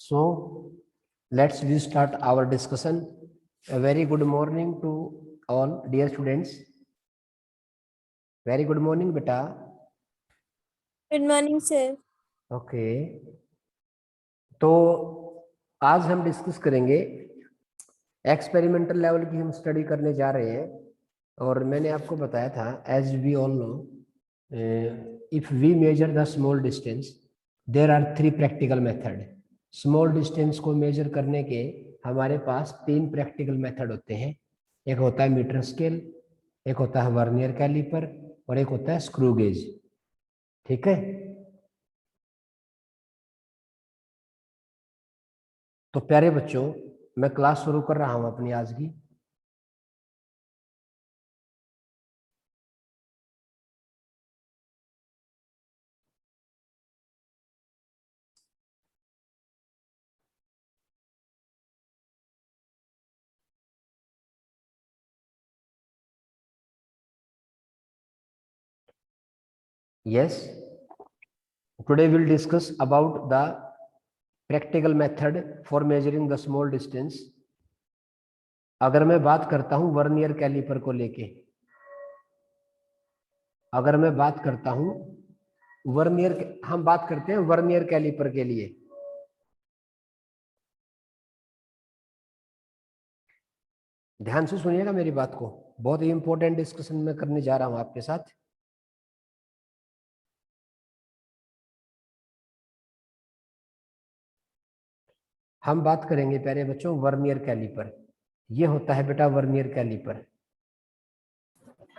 So let's restart our discussion. A very good morning to all dear students. Very good morning beta. Good morning, sir. Okay. तो आज हम discuss करेंगे experimental level की हम study करने जा रहे हैं और मैंने आपको बताया था as we all know if we measure the small distance there are 3 practical method. Small distance को मेजर करने के हमारे पास 3 प्रैक्टिकल मेथड होते हैं। एक होता है मीटर स्केल, एक होता है वर्नियर कैलिपर और एक होता है स्क्रू गेज। ठीक है, तो प्यारे बच्चों मैं क्लास शुरू कर रहा हूं अपनी आज की। Yes, today we'll discuss about the practical method for measuring the small distance। अगर मैं बात करता हूं वर्नियर कैलिपर को लेके, अगर मैं बात करता हूं वर्नियर, हम बात करते हैं वर्नियर कैलिपर के लिए। ध्यान से सुनिएगा मेरी बात को, बहुत ही इंपॉर्टेंट डिस्कशन मैं करने जा रहा हूं आपके साथ। हम बात करेंगे प्यारे बच्चों वर्नियर कैलिपर। ये होता है बेटा vernier caliper.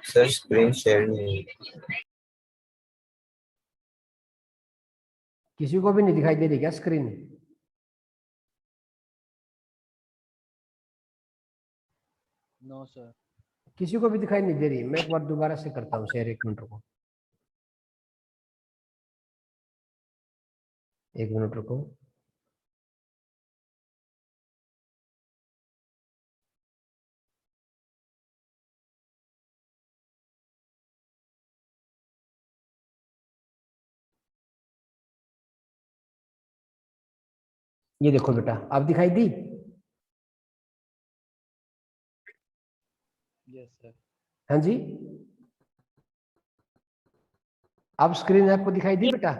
Sir screen share नहीं, किसी को भी नहीं दिखाई दे रही क्या स्क्रीन? नो सर, किसी को भी दिखाई नहीं दे रही? मैं एक बार दोबारा से करता हूँ शेयर, 1 मिनट रुको, 1 मिनट रुको। ये देखो बेटा, अब दिखाई दी? Yes sir. हाँ जी, अब स्क्रीन आपको दिखाई दी बेटा?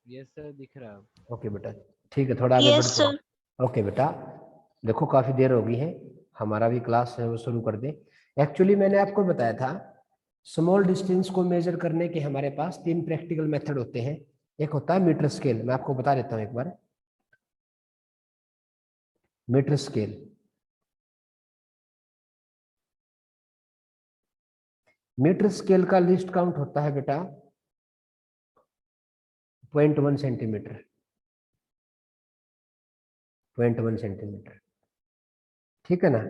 यस सर, दिख रहा है। ओके बेटा, ठीक है, थोड़ा आगे Yes, बढ़ते हैं। sir. ओके बेटा, देखो काफी देर हो गई है, हमारा भी क्लास है वो शुरू कर दे। एक्चुअली मैंने आपको बताया था स्मॉल डिस्टेंस को मेजर करने के हमारे पास 3 प्रैक्टिकल मेथड होते हैं। एक होता है मीटर स्केल, मैं आपको बता देता हूँ एक बार। मीटर स्केल, मीटर स्केल का लिस्ट काउंट होता है बेटा 0.1 सेंटीमीटर, 0.1 सेंटीमीटर, ठीक है ना।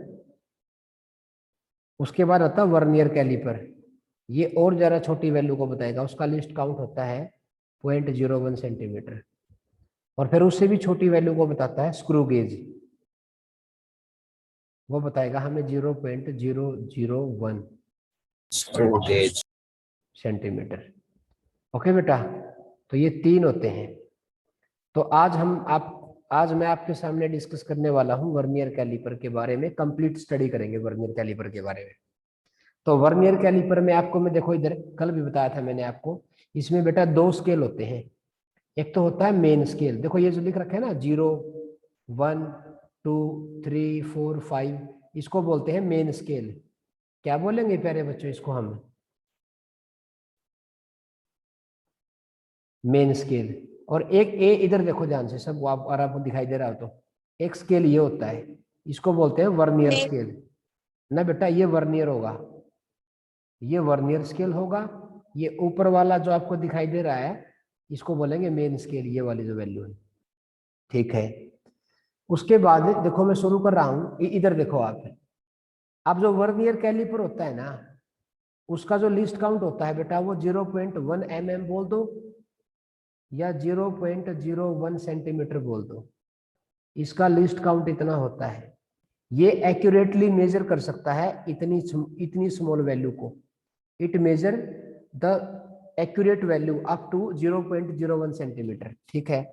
उसके बाद आता है वर्नियर कैलिपर, ये और ज्यादा छोटी वैल्यू को बताएगा, उसका लिस्ट काउंट होता है 0.01 सेंटीमीटर। और फिर उससे भी छोटी वैल्यू को बताता है स्क्रू गेज, वो बताएगा हमें 0.001 स्क्रू गेज। सेंटीमीटर। ओके बेटा, तो ये 3 होते हैं। तो आज मैं आपके सामने डिस्कस करने वाला हूं वर्नियर कैलिपर के बारे में, कंप्लीट स्टडी करेंगे वर्नियर कैलिपर के बारे में। तो वर्नियर कैलिपर में आपको मैं देखो इधर कल भी बताया था मैंने आपको, इसमें बेटा 2 स्केल होते हैं। एक तो होता है मेन स्केल, देखो ये जो लिख रखा है ना 0 1 2 3 4 5, इसको बोलते हैं मेन स्केल। क्या बोलेंगे प्यारे बच्चों इसको हम? Main scale. और एक ए इधर देखो ध्यान से सब, आप और आपको दिखाई दे रहा हो तो एक स्केल ये होता है, इसको बोलते हैं वर्नियर स्केल ना बेटा, ये वर्नियर होगा, ये वर्नियर स्केल होगा। ये ऊपर वाला जो आपको दिखाई दे रहा है इसको बोलेंगे मेन स्केल, ये वाली जो वैल्यू है, ठीक है। उसके बाद देखो मैं शुरू कर रहा हूं, इधर देखो आप, अब जो वर्नियर कैलिपर होता है ना उसका जो लिस्ट काउंट होता है बेटा वो 0.1 mm बोल दो या 0.01 सेंटीमीटर बोल दो, इसका लिस्ट काउंट इतना होता है। ये एक्यूरेटली मेजर कर सकता है इतनी स्मॉल वैल्यू को। It measure the accurate value up to 0.01 centimetre. ठीक है,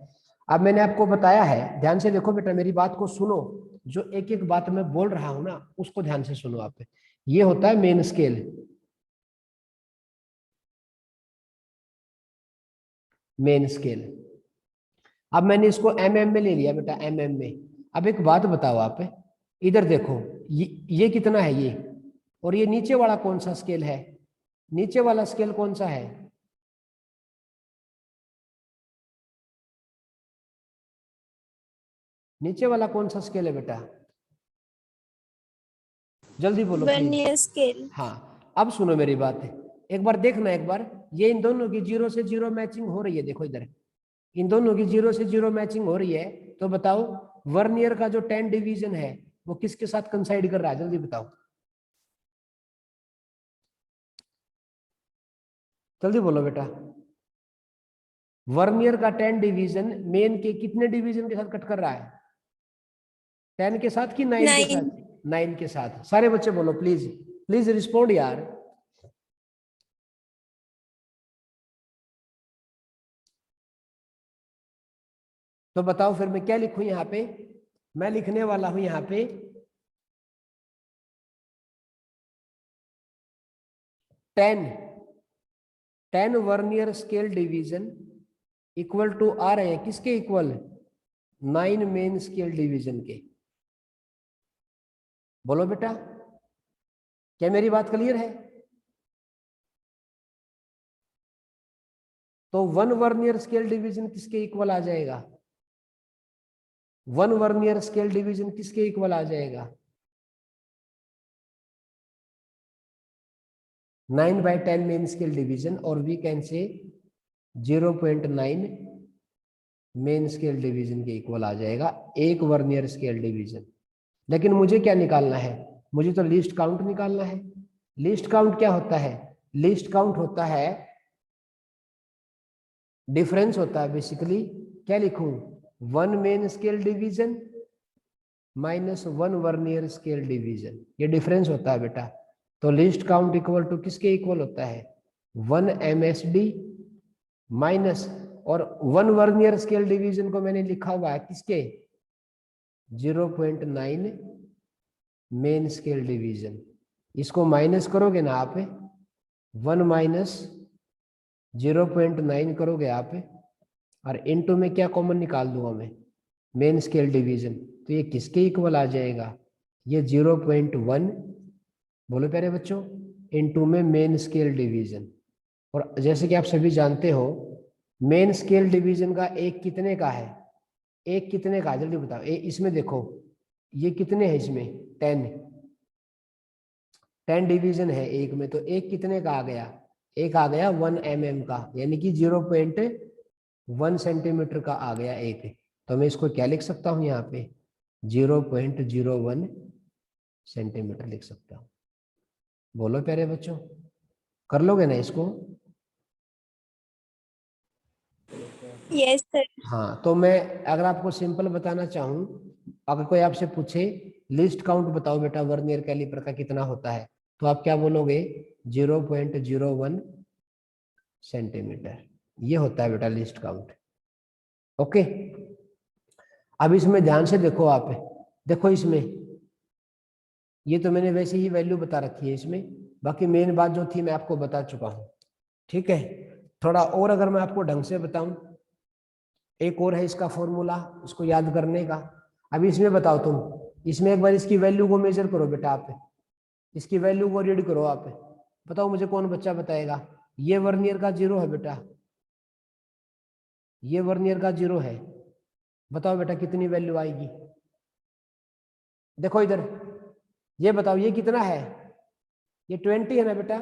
अब मैंने आपको बताया है, ध्यान से देखो बेटा, मेरी बात को सुनो, जो एक एक बात मैं बोल रहा हूं ना उसको ध्यान से सुनो आप। ये होता है मेन स्केल, मेन स्केल। अब मैंने इसको mm में ले लिया बेटा, mm में। अब एक बात बताओ आप, इधर देखो, ये कितना है ये, और ये नीचे वाला कौन सा स्केल है? नीचे वाला स्केल कौन सा है? नीचे वाला कौन सा स्केल है बेटा? जल्दी बोलो प्लीज। Vernier scale. हाँ, अब सुनो मेरी बात, एक बार देखना, एक बार ये इन दोनों की 0 से 0 मैचिंग हो रही है, देखो इधर, इन दोनों की 0 से 0 मैचिंग हो रही है। तो बताओ वर्नियर का जो 10 डिवीजन है वो किसके साथ कंसाइड कर रहा है? जल्दी बताओ, जल्दी बोलो बेटा। वर्नियर का 10 डिवीजन मेन के कितने डिवीजन के साथ कट कर रहा है? 10 के साथ कि 9 के 9। साथ? 9 के साथ। सारे बच्चे बोलो प्लीज, प्लीज रिस्पोंड यार। तो बताओ फिर मैं क्या लिखूं यहाँ पे? मैं लिखने वाला हूं यहाँ पे 10 vernier scale division equal to आ रहे हैं किसके इक्वल? 9 मेन स्केल डिवीजन के। बोलो बेटा, क्या मेरी बात क्लियर है? तो 1 वर्नियर स्केल डिवीजन किसके इक्वल आ जाएगा? 1 वर्नियर स्केल डिवीजन किसके इक्वल आ जाएगा? 9/10 मेन स्केल डिवीजन, और we can say 0.9 main scale division के इक्वल आ जाएगा एक वर्नियर स्केल डिवीजन। लेकिन मुझे क्या निकालना है? मुझे तो लीस्ट काउंट निकालना है। लीस्ट काउंट क्या होता है? लीस्ट काउंट होता है, डिफरेंस होता है बेसिकली। क्या लिखूं? 1 main scale division minus 1 vernier scale division, ये डिफरेंस होता है बेटा। तो लीस्ट काउंट इक्वल टू किसके इक्वल होता है? 1 MSD माइनस, और 1 वर्नियर स्केल डिवीजन को मैंने लिखा हुआ है किसके? 0.9 मेन स्केल डिवीजन। इसको माइनस करोगे ना आप, 1 माइनस 0.9 करोगे आप, और इनटू में क्या कॉमन निकाल दूंगा मैं? Main scale division. तो ये किसके इक्वल आ जाएगा? ये 0.1, बोलो प्यारे बच्चों, इनटू में मेन स्केल डिवीजन। और जैसे कि आप सभी जानते हो, मेन स्केल डिवीजन का एक कितने का है? एक कितने का? जल्दी बताओ। इसमें देखो, ये कितने हैं इसमें? 10 डिवीजन है एक में, तो एक कितने का आ गया? एक आ गया 1 mm का, यानी कि 0.1 सेंटीमीटर का आ गया एक। तो मैं इसको क्या लिख सकता हूं यहाँ पे? 0.01 सेंटीमीटर लिख सकता हूं। बोलो प्यारे बच्चों, कर लोगे ना इसको? Yes sir. हाँ, तो मैं अगर आपको सिंपल बताना चाहूँ, अगर कोई आपसे पूछे लिस्ट काउंट बताओ बेटा वर्नियर कैलिपर का कितना होता है, तो आप क्या बोलोगे? 0.01 सेंटीमीटर। ये होता है बेटा लिस्ट काउंट। ओके, अब इसमें ध्यान से देखो आप, देखो इसमें ये तो मैंने वैसे ही वैल्यू बता रखी है इसमें, बाकी मेन बात जो थी मैं आपको बता चुका हूँ। ठीक है, थोड़ा और अगर मैं आपको ढंग से बताऊं, एक और है इसका फॉर्मूला, इसको याद करने का। अभी इसमें बताओ तुम, इसमें एक बार इसकी वैल्यू को मेजर करो बेटा आप, इसकी वैल्यू को रीड करो आप। बताओ मुझे, कौन बच्चा बताएगा? ये वर्नियर का 0 है बेटा, ये वर्नियर का 0 है। बताओ बेटा कितनी वैल्यू आएगी? देखो इधर, ये बताओ ये कितना है? ये 20 है ना बेटा?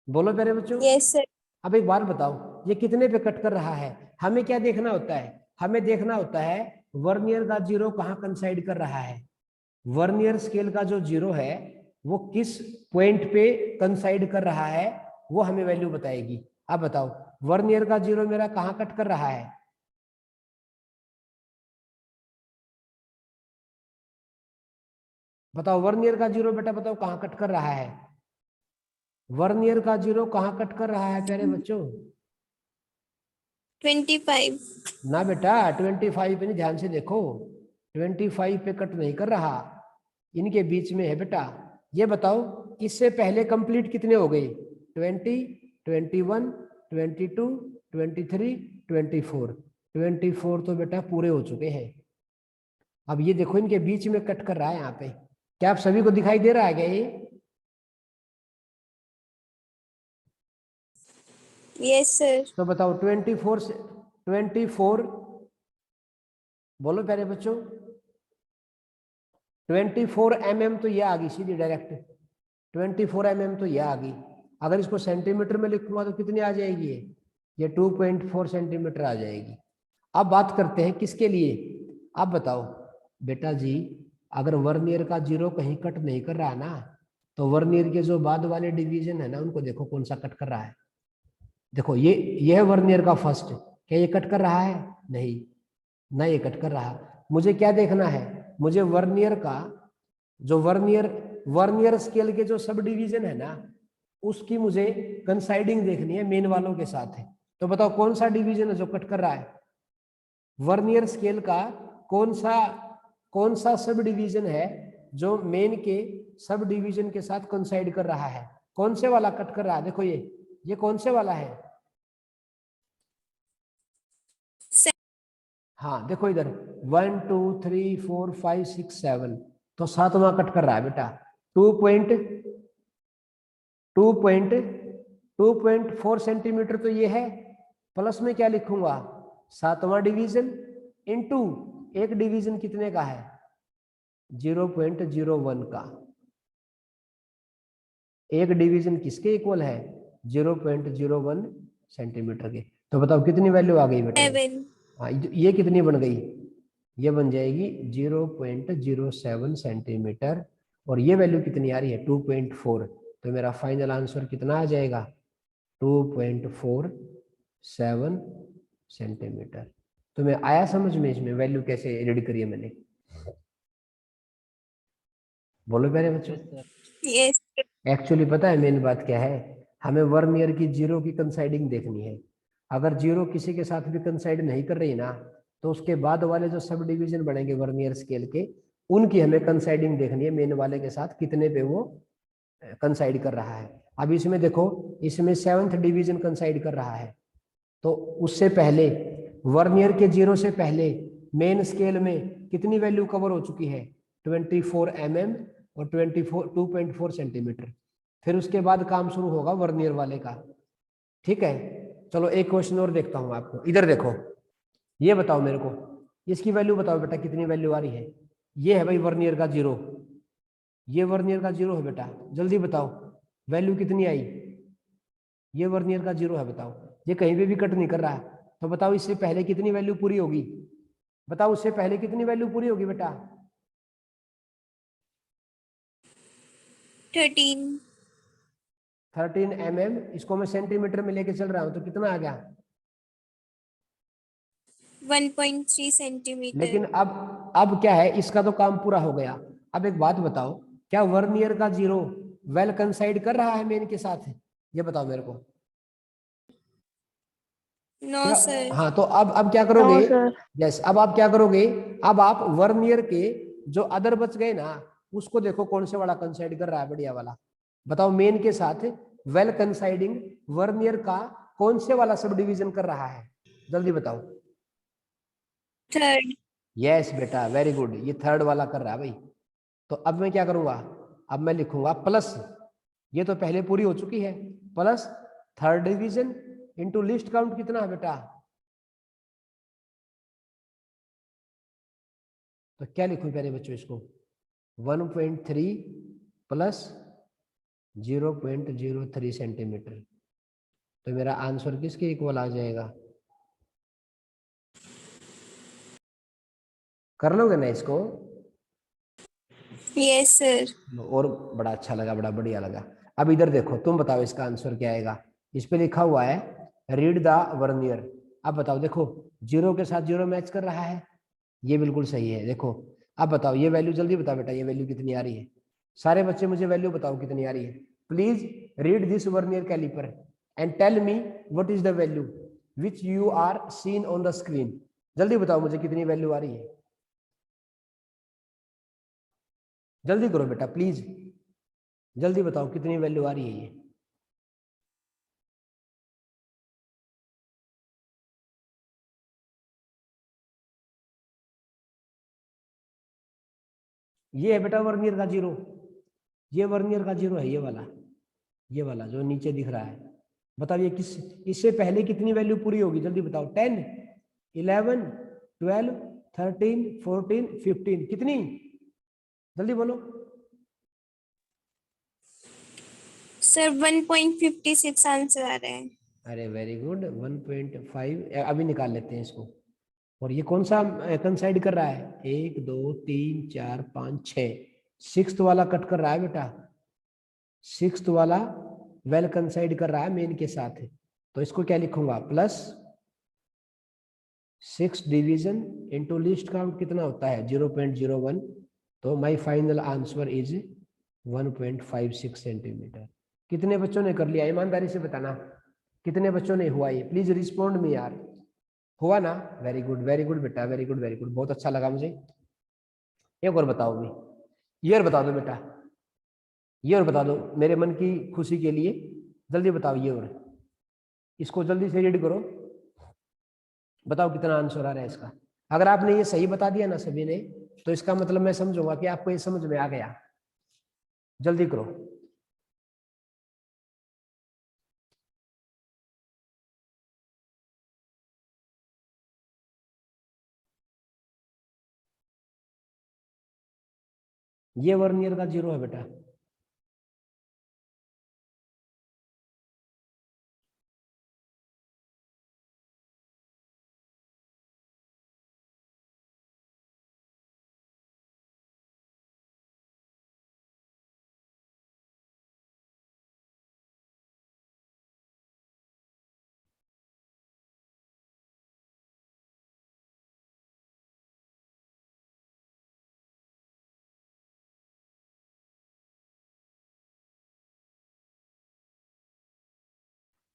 बोलो मेरे बच्चों। Yes sir. अब एक बार बताओ, ये कितने पे कट कर रहा है? हमें क्या देखना होता है? हमें देखना होता है वर्नियर का 0 कहाँ कंसाइड कर रहा है। वर्नियर स्केल का जो 0 है वो किस पॉइंट पे कंसाइड कर रहा है, वो हमें वैल्यू बताएगी। अब बताओ वर्नियर का 0 मेरा कहाँ कट कर रहा है? बताओ वर्नियर का 0 बेटा, बताओ कहाँ कट कर रहा है? वर्नियर का जीरो कहाँ कट कर रहा है प्यारे बच्चों? 25. ना बेटा 25 पे नहीं, ध्यान से देखो, 25 पे कट नहीं कर रहा, इनके बीच में है बेटा। ये बताओ इससे पहले कंप्लीट कितने हो गए? 20, 21, 22, 23, 24। 24 तो बेटा पूरे हो चुके हैं। अब ये देखो इनके बीच में कट कर रहा है यहाँ पे। क्या आप सभी को दिखाई दे रहा है क्या ये? Yes, sir. तो बताओ 24 से 24, बोलो प्यारे बच्चों, 24 mm तो ये आ गई सीधी डायरेक्ट, 24 mm तो ये आ गई। अगर इसको सेंटीमीटर में लिखूंगा तो कितनी आ जाएगी ये 2.4 सेंटीमीटर आ जाएगी। अब बात करते हैं किसके लिए, आप बताओ बेटा जी। अगर वर्नियर का जीरो कहीं कट नहीं कर रहा ना, तो वर्नियर के जो बाद वाले डिवीजन है ना, उनको देखो कौन सा कट कर रहा है। देखो ये है वर्नियर का फर्स्ट, क्या ये कट कर रहा है? नहीं ना, ये कट कर रहा। मुझे क्या देखना है? मुझे वर्नियर का जो वर्नियर स्केल के जो सब डिवीजन है ना, उसकी मुझे कंसाइडिंग देखनी है मेन वालों के साथ है। तो बताओ कौन सा डिवीजन है जो कट कर रहा है? वर्नियर स्केल का कौन सा सब डिवीजन है जो मेन के सब डिवीजन के साथ कंसाइड कर रहा है? कौन से वाला कट कर रहा है? देखो ये कौन से वाला है? हाँ देखो इधर 1 2 3 4 5 6 7, तो 7वां कट कर रहा है बेटा। 2.4 सेंटीमीटर तो ये है, प्लस में क्या लिखूंगा? 7वां डिवीजन इनटू एक डिवीजन कितने का है? 0.01 का। एक डिवीजन किसके इक्वल है? 0.01 सेंटीमीटर के। तो बताओ कितनी वैल्यू आ गई बेटा? 7. हाँ, ये कितनी बन गई? ये बन जाएगी 0.07 सेंटीमीटर, और ये वैल्यू कितनी आ रही है? 2.4। तो मेरा फाइनल आंसर कितना आ जाएगा? 2.47 सेंटीमीटर। तो मैं आया समझ में इसमें वैल्यू कैसे रीड करी है मैंने? बोलो प्यारे बच्चों। Yes, sir. Yes, sir. Actually पता है मेन बात क्या है? हमें वर्नियर की जीरो की कंसाइडिंग देखनी है। अगर जीरो किसी के साथ भी कंसाइड नहीं कर रही ना, तो उसके बाद वाले जो सब डिवीजन बनेंगे वर्नियर स्केल के, उनकी हमें कंसाइडिंग देखनी है मेन वाले के साथ कितने पे वो कंसाइड कर रहा है। अब इसमें देखो, इसमें 7th डिवीजन कंसाइड कर रहा है, तो उससे पहले वर्नियर के जीरो से पहले मेन स्केल में कितनी वैल्यू कवर हो चुकी है? 24 mm और 2.4 सेंटीमीटर। फिर उसके बाद काम शुरू होगा वर्नियर वाले का। ठीक है, चलो एक क्वेश्चन और देखता हूं आपको। इधर देखो, ये बताओ मेरे को, इसकी वैल्यू बताओ बेटा, कितनी वैल्यू आ रही है? ये है भाई वर्नियर का जीरो, ये वर्नियर का जीरो है बेटा, जल्दी बताओ वैल्यू कितनी आई? ये वर्नियर का जीरो है, बताओ। ये कहीं पे भी कट नहीं कर रहा है, तो बताओ इससे पहले कितनी वैल्यू पूरी होगी? बताओ उससे पहले कितनी वैल्यू पूरी होगी बेटा? 13. 13 mm। इसको मैं सेंटीमीटर में लेके चल रहा हूं, तो कितना आ गया? 1.3 centimeter. लेकिन अब क्या है, इसका तो काम पूरा हो गया। अब एक बात बताओ, क्या वर्नियर का जीरो वेल कंसाइड कर रहा है मेन के साथ? ये बताओ मेरे को। No, क्या? sir. हाँ, तो अब क्या करोगे? No, sir. यस, अब आप क्या करोगे? अब आप वर्नियर के जो अदर बच गए ना, उसको देखो कौन से वाला कंसाइड कर रहा है, बढ़िया वाला। बताओ मेन के साथ वेल कंसाइडिंग वर्नियर का कौन से वाला सब डिवीजन कर रहा है? जल्दी बताओ। 3rd. यस बेटा, वेरी गुड, ये 3rd वाला कर रहा है भाई। तो अब मैं क्या करूंगा? अब मैं लिखूंगा प्लस, ये तो पहले पूरी हो चुकी है, plus 3rd division into list count कितना है बेटा? तो क्या लिखूं प्यारे बच्चों इसको? 1.3 प्लस 0.03 सेंटीमीटर। तो मेरा आंसर किसके इक्वल आ जाएगा? कर लोगे ना इसको? Yes, sir. और बड़ा अच्छा लगा, बड़ा बढ़िया लगा। अब इधर देखो, तुम बताओ इसका आंसर क्या आएगा? इस पे लिखा हुआ है रीड द वर्नियर। अब बताओ, देखो जीरो के साथ जीरो मैच कर रहा है, ये बिल्कुल सही है। देखो अब बताओ ये वैल्यू, जल्दी बताओ बेटा, ये वैल्यू कितनी आ रही है? सारे बच्चे मुझे वैल्यू बताओ कितनी आ रही है? Please read this vernier caliper and tell me what is the value which you are seen on the screen. जल्दी बताओ मुझे कितनी वैल्यू आ रही है, जल्दी करो बेटा प्लीज, जल्दी बताओ कितनी वैल्यू आ रही है ये है बेटा वर्नियर का जीरो, ये वर्नियर का जीरो है, ये वाला जो नीचे दिख रहा है। बताओ ये किस, इससे पहले कितनी वैल्यू पूरी होगी, जल्दी बताओ। 10, 11, 12, 13, 14, 15, कितनी, जल्दी बोलो। सर 1.56 आंसर आ रहा है। अरे वेरी गुड, 1.5 अभी निकाल लेते हैं इसको। और ये कौन सा कंसाइड कर रहा है, 1 2 3 4 5 6, सिक्स्थ वाला कट कर रहा है बेटा, सिक्स्थ वाला वेल कंसाइड कर रहा है मेन के साथ है। तो इसको क्या लिखूंगा, plus 6 division into least count कितना होता है 0.01, तो my final answer is 1.56 centimetre. कितने बच्चों ने कर लिया, ईमानदारी से बताना कितने बच्चों ने हुआ ये, प्लीज रिस्पोंड मी यार, हुआ ना? वेरी गुड बेटा, वेरी गुड, बहुत अच्छा लगा मुझे। एक और बताओ भी, ये और बता दो बेटा, ये और बता दो मेरे मन की खुशी के लिए, जल्दी बताओ ये और, इसको जल्दी से रीड करो, बताओ कितना आंसर आ रहा है इसका। अगर आपने ये सही बता दिया ना सभी ने, तो इसका मतलब मैं समझूंगा कि आपको ये समझ में आ गया। जल्दी करो। ये वर्नियर का जीरो है बेटा,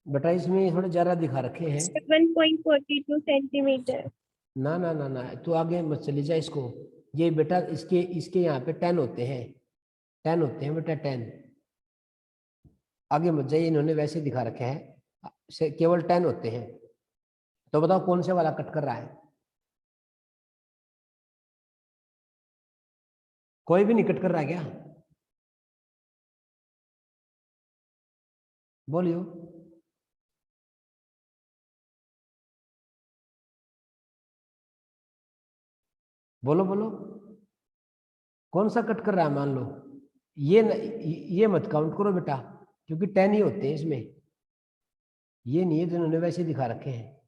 बेटा इसमें थोड़े ज्यादा दिखा रखे हैं। 7.42 सेंटीमीटर। ना ना ना ना, तू आगे मत चली जा इसको, ये बेटा इसके इसके यहाँ पे 10 होते हैं, 10 होते हैं बेटा 10, आगे मत जाइए, इन्होंने वैसे दिखा रखे हैं केवल 10 होते हैं। तो बताओ कौन से वाला कट कर रहा है, कोई भी नहीं कट कर रहा है क्या, बोलियो। बोलो बोलो, कौन सा कट कर रहा है, मान लो ये न, ये मत काउंट करो बेटा, क्योंकि 10 ही होते हैं इसमें, ये नहीं है जिन्होंने वैसे दिखा रखे हैं।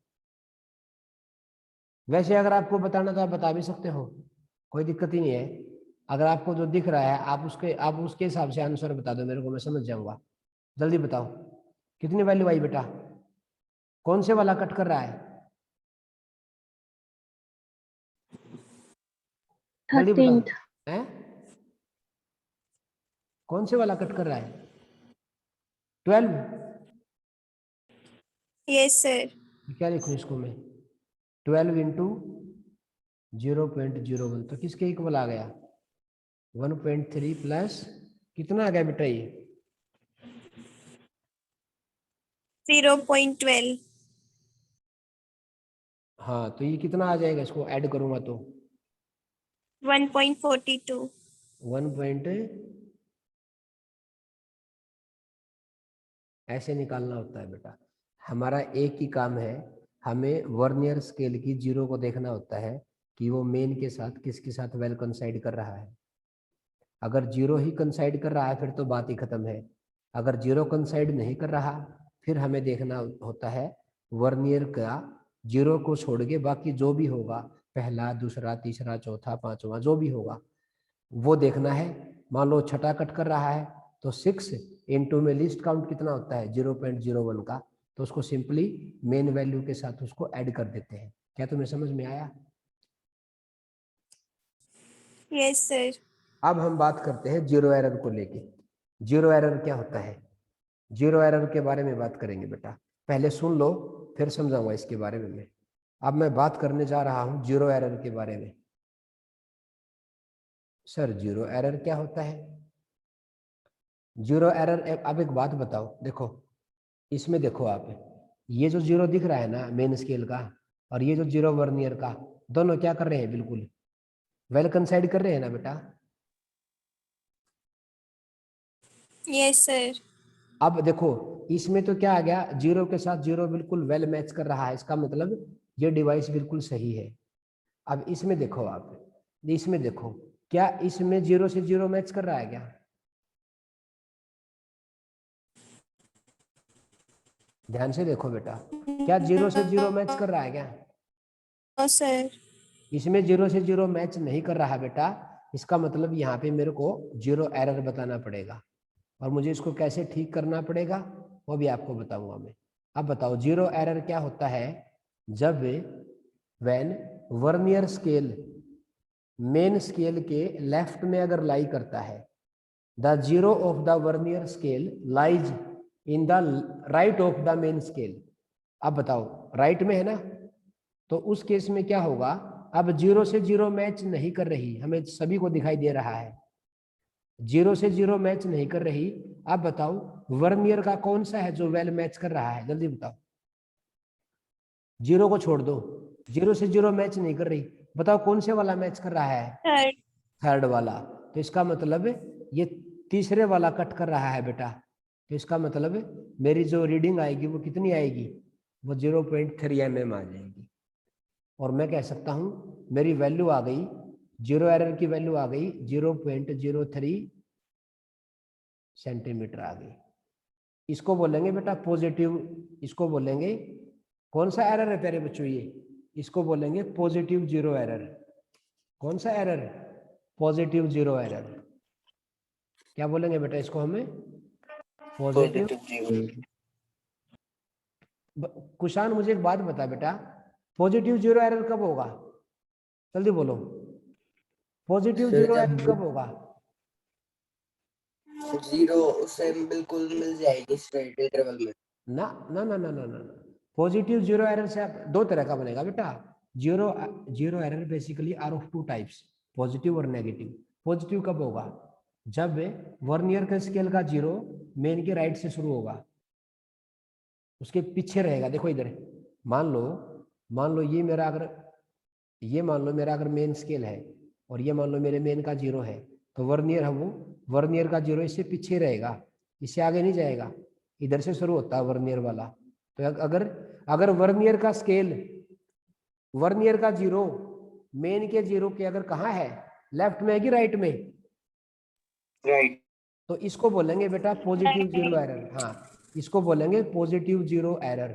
वैसे अगर आपको बताना तो आप बता भी सकते हो, कोई दिक्कत ही नहीं है। अगर आपको जो दिख रहा है आप उसके हिसाब से आंसर बता दो मेरे को, मैं समझ जाऊंगा। जल्दी बताओ कितनी वैल्यू आई बेटा, कौन से वाला कट कर रहा है, जल्दी बताओ। हैं, कौन से वाला कट कर रहा है, 12? Yes sir. क्या लिखूं इसको मैं, 12 इंटू 0.01, तो किसके इक्वल आ गया, 1.3 प्लस कितना आ गया बेटा ये, 0.12। हाँ तो ये कितना आ जाएगा, इसको ऐड करूंगा तो 1.42। 1 ऐसे निकालना होता है बेटा। हमारा एक ही काम है, हमें वर्नियर स्केल की जीरो को देखना होता है कि वो मेन के साथ किसके साथ वेल कंसाइड कर रहा है। अगर जीरो ही कंसाइड कर रहा है फिर तो बात ही खत्म है। अगर जीरो कंसाइड नहीं कर रहा फिर हमें देखना होता है वर्नियर का जीरो को छोड़ के बाकी जो भी होगा, पहला दूसरा तीसरा चौथा पांचवा जो भी होगा वो देखना है। मान लो छठा कट कर रहा है तो 6 इंटू में लिस्ट काउंट कितना होता है 0.01 का, तो उसको सिंपली मेन वैल्यू के साथ उसको ऐड कर देते हैं। क्या तुम्हें समझ में आया? Yes sir. अब हम बात करते हैं जीरो एरर को लेके। जीरो एरर क्या होता है, जीरो एरर के बारे में बात करेंगे बेटा। पहले सुन लो फिर समझाऊंगा इसके बारे में मैं। अब मैं बात करने जा रहा हूं जीरो एरर के बारे में। सर जीरो एरर क्या होता है? जीरो एरर, अब एक बात बताओ, देखो इसमें देखो आप, ये जो जीरो दिख रहा है ना मेन स्केल का, और ये जो जीरो वर्नियर का, दोनों क्या कर रहे हैं, बिल्कुल वेल कंसाइड कर रहे हैं ना बेटा। Yes sir. अब देखो इसमें तो क्या आ गया, जीरो के साथ जीरो बिल्कुल वेल मैच कर रहा है, इसका मतलब ये डिवाइस बिल्कुल सही है। अब इसमें देखो आप, इसमें देखो क्या इसमें जीरो से जीरो मैच कर रहा है क्या? ध्यान से देखो बेटा, क्या जीरो से जीरो मैच कर रहा है क्या? No sir. इसमें जीरो से जीरो मैच नहीं कर रहा बेटा, इसका मतलब यहाँ पे मेरे को जीरो एरर बताना पड़ेगा, और मुझे इसको कैसे ठीक करना पड़ेगा वो भी आपको बताऊंगा मैं। अब बताओ जीरो एरर क्या होता है? जब when vernier scale main scale के लेफ्ट में अगर लाई करता है, the zero of the vernier scale lies in the right of the main scale. अब बताओ राइट में है ना, तो उस केस में क्या होगा, अब जीरो से जीरो मैच नहीं कर रही, हमें सभी को दिखाई दे रहा है जीरो से जीरो मैच नहीं कर रही। अब बताओ वर्नियर का कौन सा है जो वेल मैच कर रहा है, जल्दी बताओ। जीरो को छोड़ दो, जीरो से जीरो मैच नहीं कर रही, बताओ कौन से वाला मैच कर रहा है? थर्ड। थर्ड वाला। तो इसका मतलब ये तीसरे वाला कट कर रहा है बेटा, तो इसका मतलब मेरी जो रीडिंग आएगी वो कितनी आएगी, वो 0.3 mm आ जाएगी। और मैं कह सकता हूं मेरी वैल्यू आ गई, जीरो एरर की वैल्यू आ गई 0.03 सेंटीमीटर आ गई। इसको बोलेंगे बेटा पॉजिटिव, इसको बोलेंगे कौन सा एरर है प्यारे बच्चों, ये इसको बोलेंगे पॉजिटिव जीरो एरर। कौन सा एरर? Positive zero error. क्या बोलेंगे बेटा इसको हमें? पॉजिटिव। कुशान मुझे एक बात बता बेटा, पॉजिटिव जीरो एरर कब होगा, जल्दी बोलो, पॉजिटिव जीरो एरर कब होगा? जीरो से बिल्कुल मिल जाएगी स्ट्रेट इंटरवल में। ना ना ना ना ना ना, पॉजिटिव जीरो एरर से आप दो तरह का बनेगा बेटा। Zero zero error basically are of two types, positive और नेगेटिव। पॉजिटिव कब होगा? जब वर्नियर का स्केल का जीरो मेन के राइट से शुरू होगा, उसके पीछे रहेगा। देखो इधर मान लो ये मेरा अगर, ये मान लो मेरा अगर मेन स्केल है और ये मान लो मेरे मेन का जीरो है, तो वर्नियर है वो, वर्नियर का जीरो इससे पीछे रहेगा, इससे आगे नहीं जाएगा, इधर से शुरू होता है वर्नियर वाला। तो अगर अगर वर्नियर का स्केल, वर्नियर का जीरो मेन के जीरो के अगर कहाँ है, लेफ्ट में है कि राइट में? राइट। तो इसको बोलेंगे बेटा पॉजिटिव जीरो एरर। हाँ, इसको बोलेंगे पॉजिटिव जीरो एरर।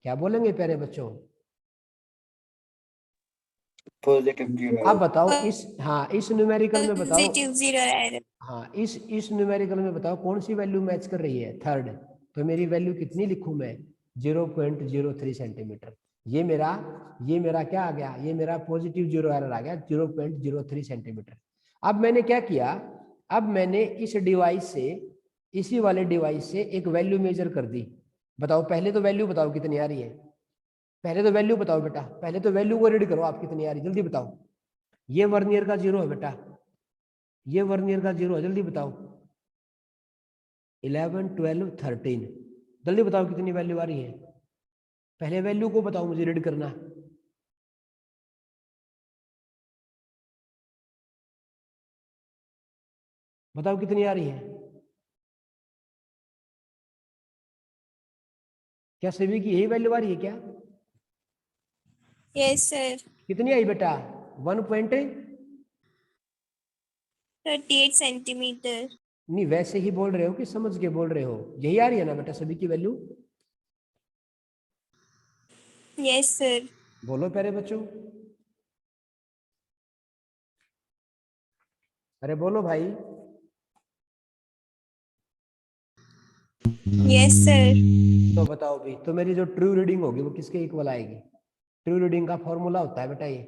क्या बोलेंगे प्यारे बच्चों? Positive zero. अब बताओ इस, हाँ इस न्यूमेरिकल में बताओ, पॉजिटिव जीरो एरर। हाँ इस न्यूमेरिकल में बताओ कौन सी वैल्यू मैच कर रही है, थर्ड। तो मेरी वैल्यू कितनी लिखूं मैं? 0.03 सेंटीमीटर। ये मेरा क्या आ गया, ये मेरा पॉजिटिव जीरो एरर आ गया 0.03 सेंटीमीटर। अब मैंने क्या किया, अब मैंने इस डिवाइस से, इसी वाले डिवाइस से एक वैल्यू मेजर कर दी। बताओ पहले तो वैल्यू बताओ कितनी आ रही है, पहले तो वैल्यू बताओ बेटा, पहले तो वैल्यू को रीड करो आप कितनी आ रही, जल्दी बताओ। ये वर्नियर का जीरो है बेटा, ये वर्नियर का जीरो है, जल्दी बताओ। 11, 12, 13, जल्दी बताओ कितनी वैल्यू आ रही है, पहले वैल्यू को बताओ मुझे रीड करना। बताओ कितनी आ रही है, क्या सभी की यही वैल्यू आ रही है क्या? Yes sir. कितनी आई बेटा? 38 सेंटीमीटर। नहीं वैसे ही बोल रहे हो कि समझ के बोल रहे हो? यही आ रही है ना बेटा सभी की वैल्यू? Yes sir. बोलो प्यारे बच्चों, अरे बोलो भाई। Yes sir. तो बताओ भी, तो मेरी जो ट्रू रीडिंग होगी वो किसके इक्वल आएगी? ट्रू रीडिंग का फॉर्मूला होता है बेटा ये,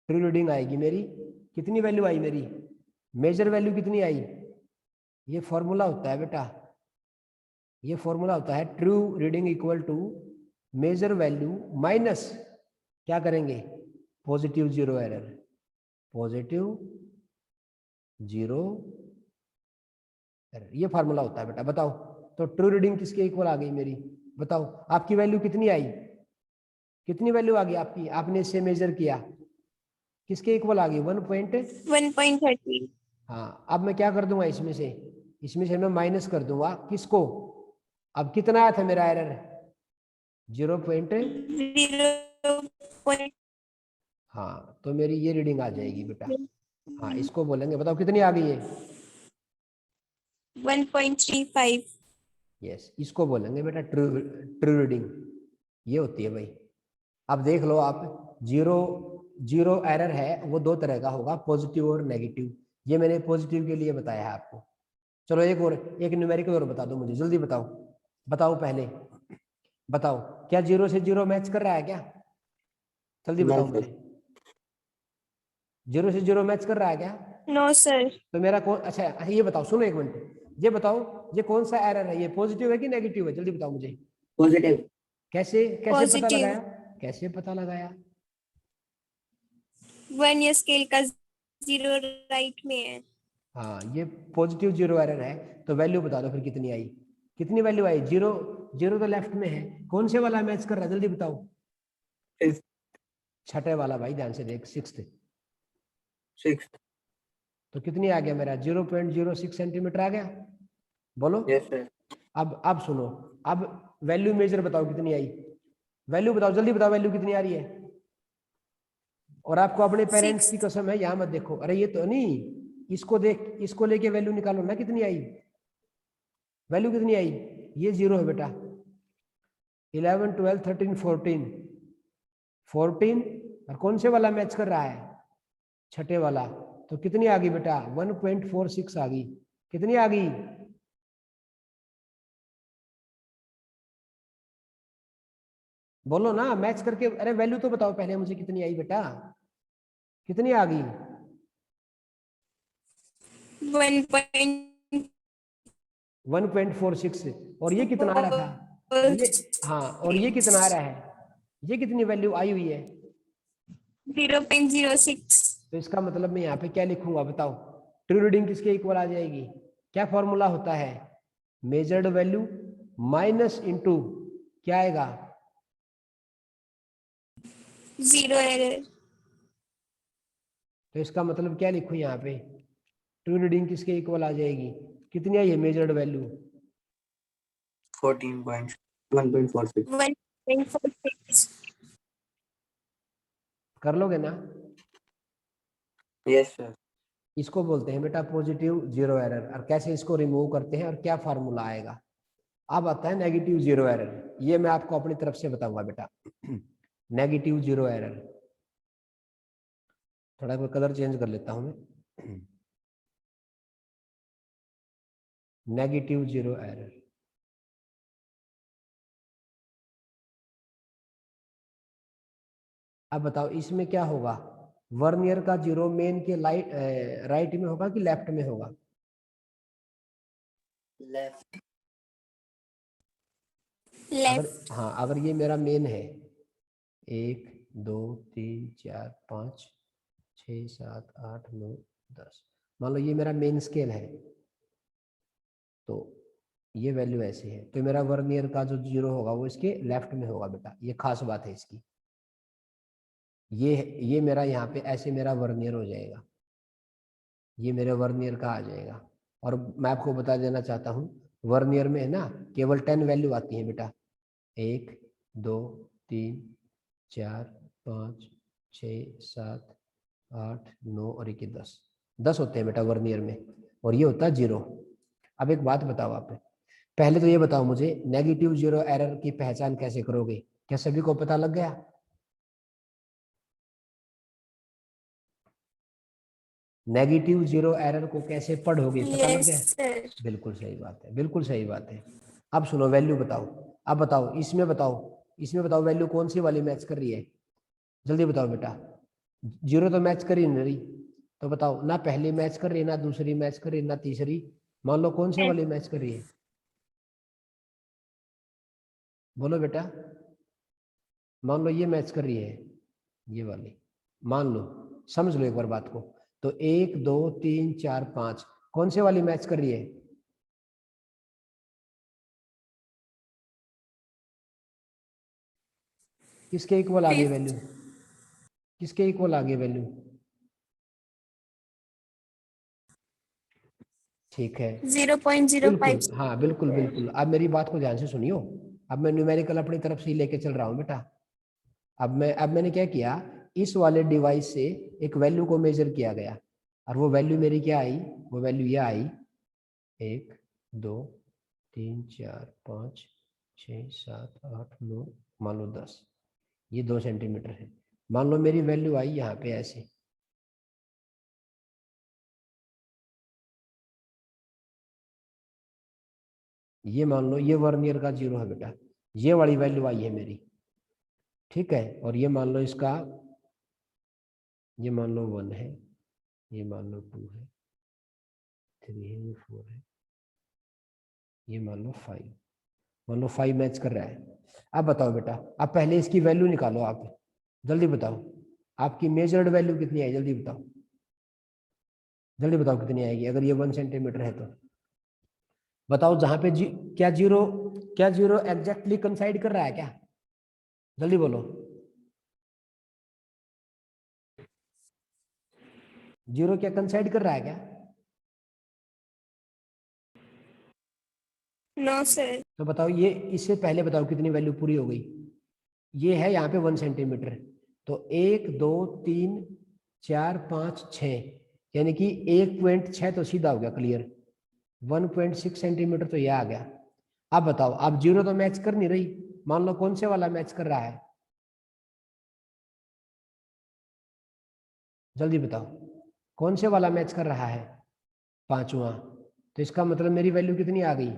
ट्रू रीडिंग आएगी मेरी, कितनी वैल्यू आई मेरी, मेजर वैल्यू कितनी आई? ये फॉर्मूला होता है बेटा, ये फॉर्मूला होता है true reading equal to measure value minus क्या करेंगे, positive zero error, positive zero error, ये फार्मूला होता है बेटा। बताओ तो ट्रू रीडिंग किसके इक्वल आ गई मेरी, बताओ आपकी वैल्यू कितनी आई, कितनी वैल्यू आ गई आपकी, आपने इससे मेजर किया, किसके इक्वल आ गई 1.30। हाँ अब मैं क्या कर दूंगा, इसमें से मैं माइनस कर दूंगा किसको, अब कितना आया था मेरा एरर 0. हाँ तो मेरी ये रीडिंग आ जाएगी बेटा। हाँ इसको बोलेंगे, बताओ कितनी आ गई है, 1.35। यस इसको बोलेंगे बेटा ट्रू ट्रू रीडिंग, ये होती है भाई। अब देख लो आप, जीरो एरर है वो दो तरह का होगा, पॉजिटिव और नेगेटिव, ये मैंने पॉजिटिव के लिए बताया है आपको। चलो एक न्यूमेरिकल और बता दो मुझे, जल्दी बताओ, बताओ पहले बताओ, क्या 0 से 0 मैच कर रहा है क्या, जल्दी बताओ मुझे, 0 से 0 मैच कर रहा है क्या, नो सर। तो मेरा कौन, अच्छा ये बताओ, सुनो एक मिनट, ये बताओ ये कौन सा एरर है, ये पॉजिटिव है कि नेगेटिव है, जल्दी बताओ मुझे। पॉजिटिव। कैसे पता Positive. लगाया, कैसे पता लगाया, 1 ईयर स्केल का 0 राइट में है। हाँ ये पॉजिटिव जीरो एरर है, तो वैल्यू बता दो फिर कितनी आई, कितनी वैल्यू आई, जीरो तो लेफ्ट में है, कौन से वाला मैच कर रहा है जल्दी बताओ, Fifth. छठे वाला भाई, ध्यान से देख, सिक्स्थ, 6th. तो कितनी आ गया मेरा 0.06 सेंटीमीटर आ गया, बोलो। Yes sir. अब सुनो, अब वैल्यू मेजर बताओ कितनी आई, वैल्यू बताओ जल्दी बताओ, वैल्यू कितनी आ रही है, और आपको अपने पेरेंट्स की कसम है यहाँ मत देखो, अरे ये तो नहीं, इसको देख, इसको लेके वैल्यू निकालो ना, कितनी आई, वैल्यू कितनी आई, ये 0 है बेटा, 11 12 13 14 और कौन से वाला मैच कर रहा है, छठे वाला, तो कितनी आ गई बेटा 1.46 आ गई, कितनी आ गई, बोलो ना मैच करके, अरे वैल्यू तो बताओ पहले मुझे कितनी आई बेटा, कितनी आ गई, 1.46, और ये कितना आ रहा था, ये हाँ, और ये कितना आ रहा है, ये कितनी वैल्यू आई हुई है, 0.06। तो इसका मतलब मैं यहाँ पे क्या लिखूंगा बताओ, ट्रू रीडिंग किसके इक्वल आ जाएगी, क्या फॉर्मूला होता है, मेजर्ड वैल्यू माइनस इनटू क्या आएगा, 0 एरर। तो इसका मतलब क्या लिखूं यहाँ पे, ट्रू रीडिंग किसके इक्वल आ जाएगी, कितनी आई है मेजर्ड वैल्यू, 1.46. 1.46। कर लोगे ना, Yes sir. इसको बोलते हैं बेटा पॉजिटिव जीरो एरर, और कैसे इसको रिमूव करते हैं और क्या फार्मूला आएगा। अब आता है नेगेटिव जीरो एरर, ये मैं आपको अपनी तरफ से बताऊंगा बेटा। नेगेटिव जीरो एरर, थोड़ा कलर चेंज कर लेता हूं मैं, नेगेटिव जीरो एरर, अब बताओ इसमें क्या होगा, वर्नियर का जीरो मेन के राइट में होगा कि लेफ्ट में होगा, Left. अगर हाँ अगर ये मेरा मेन है 1 2 3 4 5 6 7 8 9 10, मान लो ये मेरा मेन स्केल है, तो ये वैल्यू ऐसे है, तो मेरा वर्नियर का जो जीरो होगा वो इसके लेफ्ट में होगा बेटा, ये खास बात है इसकी, ये मेरा यहाँ पे ऐसे मेरा वर्नियर हो जाएगा, ये मेरे वर्नियर का आ जाएगा। और मैं आपको बता देना चाहता हूँ, वर्नियर में है ना केवल 10 वैल्यू आती है बेटा, 1 2 3 4 5 6 7 8 9 और 1 10 होते हैं बेटा वर्नियर में, और ये होता है 0। अब एक बात बताओ आप, पहले तो ये बताओ मुझे नेगेटिव जीरो एरर की पहचान कैसे करोगे, क्या सभी को पता लग गया, नेगेटिव जीरो एरर को कैसे पढ़ोगे पता लग गया, बिल्कुल सही बात है, बिल्कुल सही बात है। अब सुनो वैल्यू बताओ, अब बताओ इसमें बताओ वैल्यू कौन सी वाली मैच कर रही है, जल्दी बताओ बेटा, जीरो तो मैच कर ही नहीं रही, तो बताओ ना पहली मैच कर रही है, ना दूसरी मैच कर रही है, ना तीसरी, मान लो कौन से वाली मैच कर रही है, बोलो बेटा। मान लो ये मैच कर रही है, ये वाली, मान लो, समझ लो एक बार बात को। तो 1 2 3 4 5 कौन से वाली मैच कर रही है? किसके इक्वल आ गई वैल्यू? किसके इक्वल आ गई वैल्यू? ठीक है, 0.05 बिल्कुल, हाँ बिल्कुल बिल्कुल। अब मेरी बात को ध्यान से सुनियो। अब मैं न्यूमेरिकल अपनी तरफ से ही लेके चल रहा हूँ बेटा। अब मैंने क्या किया, इस वाले डिवाइस से एक वैल्यू को मेजर किया गया, और वो वैल्यू मेरी क्या आई? वो वैल्यू ये आई 1 2 3 4 5 6 7 8 9, मान लो 10, ये 2 सेंटीमीटर है। मान लो मेरी वैल्यू आई यहाँ पे ऐसे, ये मान लो ये वर्नियर का 0 है बेटा, ये वाली वैल्यू आई है मेरी, ठीक है। और ये मान लो इसका, ये मान लो 1 है, ये मान लो 2 है, 3 है, ये 4 है, ये मान लो 5, मान लो 5 मैच कर रहा है। अब बताओ बेटा, अब पहले इसकी वैल्यू निकालो आप, जल्दी बताओ आपकी मेजर्ड वैल्यू कितनी आई, जल्दी बताओ, जल्दी बताओ कितनी आएगी अगर ये 1 सेंटीमीटर है तो। बताओ जहां पे क्या जीरो एग्जैक्टली कंसाइड कर रहा है क्या? जल्दी बोलो, जीरो क्या कंसाइड कर रहा है क्या? No sir. तो बताओ ये, इससे पहले बताओ कितनी वैल्यू पूरी हो गई? ये है यहाँ पे 1 सेंटीमीटर, तो 1 2 3 4 5 6, यानी कि 1.6 तो सीधा हो गया क्लियर, 1.6 सेंटीमीटर तो ये आ गया। अब बताओ, अब जीरो तो मैच कर नहीं रही, मान लो कौन से वाला मैच कर रहा है? जल्दी बताओ कौन से वाला मैच कर रहा है? 5वां। तो इसका मतलब मेरी वैल्यू कितनी आ गई?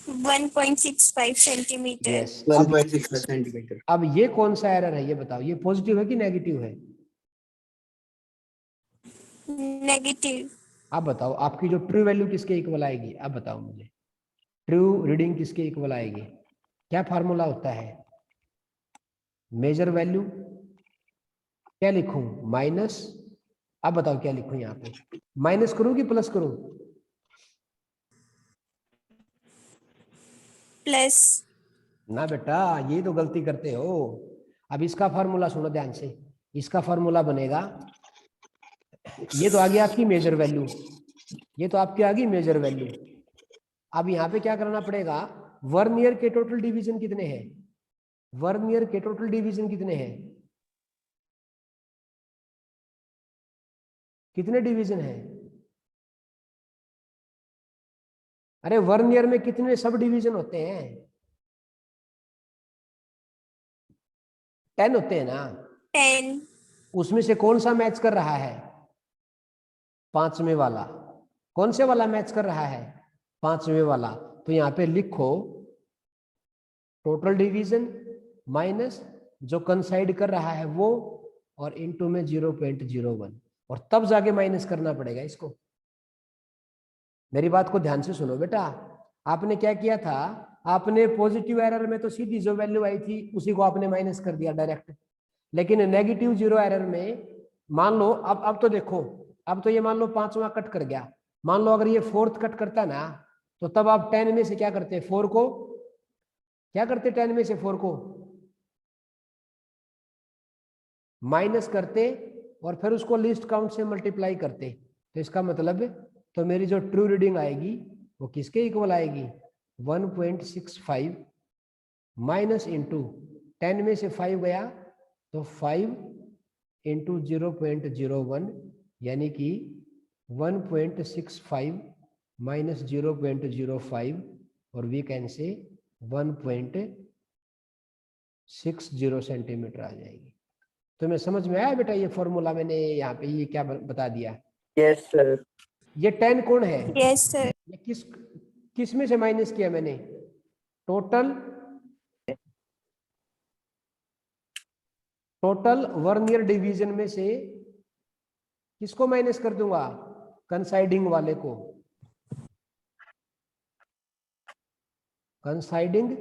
1.65 सेंटीमीटर। यस। 1.65 सेंटीमीटर। अब ये कौन सा एरर है ये बताओ, ये पॉजिटिव है कि नेगेटिव है? नेगेटिव। अब बताओ आपकी जो ट्रू वैल्यू किसके इक्वल आएगी? अब बताओ मुझे, ट्रू रीडिंग किसके इक्वल आएगी? क्या फार्मूला होता है? मेजर वैल्यू क्या लिखूं? माइनस, अब बताओ क्या लिखूं यहाँ पे, माइनस करूं कि प्लस करूं? प्लस। ना बेटा, ये तो गलती करते हो। अब इसका फार्मूला सुनो ध्यान से, इसका फार्मूला बनेगा, ये तो आ गई आपकी मेजर वैल्यू, ये तो आपकी आ गई मेजर वैल्यू। अब यहाँ पे क्या करना पड़ेगा, वर्नियर के टोटल डिवीजन कितने हैं? वर्नियर के टोटल डिवीजन कितने हैं? कितने डिवीजन है? अरे वर्नियर में कितने सब डिवीजन होते हैं? 10 होते हैं ना। 10। उसमें से कौन सा मैच कर रहा है? 5वें वाला। कौन से वाला मैच कर रहा है? 5वें वाला। तो यहाँ पे लिखो टोटल डिवीजन माइनस जो कंसाइड कर रहा है वो, और इनटू में 0.01, और तब जाके माइनस करना पड़ेगा इसको। मेरी बात को ध्यान से सुनो बेटा, आपने क्या किया था, आपने पॉजिटिव एरर में तो सीधी जो वैल्यू आई थी उसी को आपने माइनस कर दिया डायरेक्ट, लेकिन नेगेटिव जीरो एरर में मान लो, अब तो देखो, अब तो ये मान लो 5वां कट कर गया, मान लो अगर ये 4th कट करता ना, तो तब आप 10 में से क्या करते? 4 को क्या करते? 10 में से 4 को माइनस करते, और फिर उसको लिस्ट काउंट से मल्टीप्लाई करते। तो इसका मतलब, तो मेरी जो ट्रू रीडिंग आएगी वो किसके इक्वल आएगी? 1.65 माइनस इंटू 10 में से 5 गया तो 5 इंटू 0.01, यानी कि 1.65 माइनस 0.05, और वी कैन से 1.60 सेंटीमीटर आ जाएगी। तुम्हें समझ में आया बेटा ये फॉर्मूला मैंने यहाँ पे ये क्या बता दिया? Yes sir. ये 10 कौन है? Yes sir. ये किस में से माइनस किया मैंने? टोटल वर्नियर डिवीजन में से किसको माइनस कर दूंगा? कंसाइडिंग वाले को, कंसाइडिंग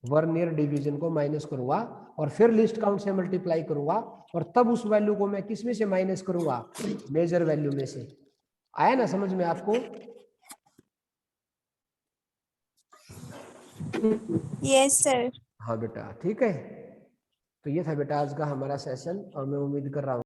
वर्नियर डिवीजन को माइनस करूंगा और फिर लीस्ट काउंट से मल्टीप्लाई करूंगा और तब उस वैल्यू को मैं किस में से माइनस करूंगा, मेजर वैल्यू में से। आया ना समझ में आपको? Yes, sir. हाँ बेटा, ठीक है। तो ये था बेटा आज का हमारा सेशन और मैं उम्मीद कर रहा हूँ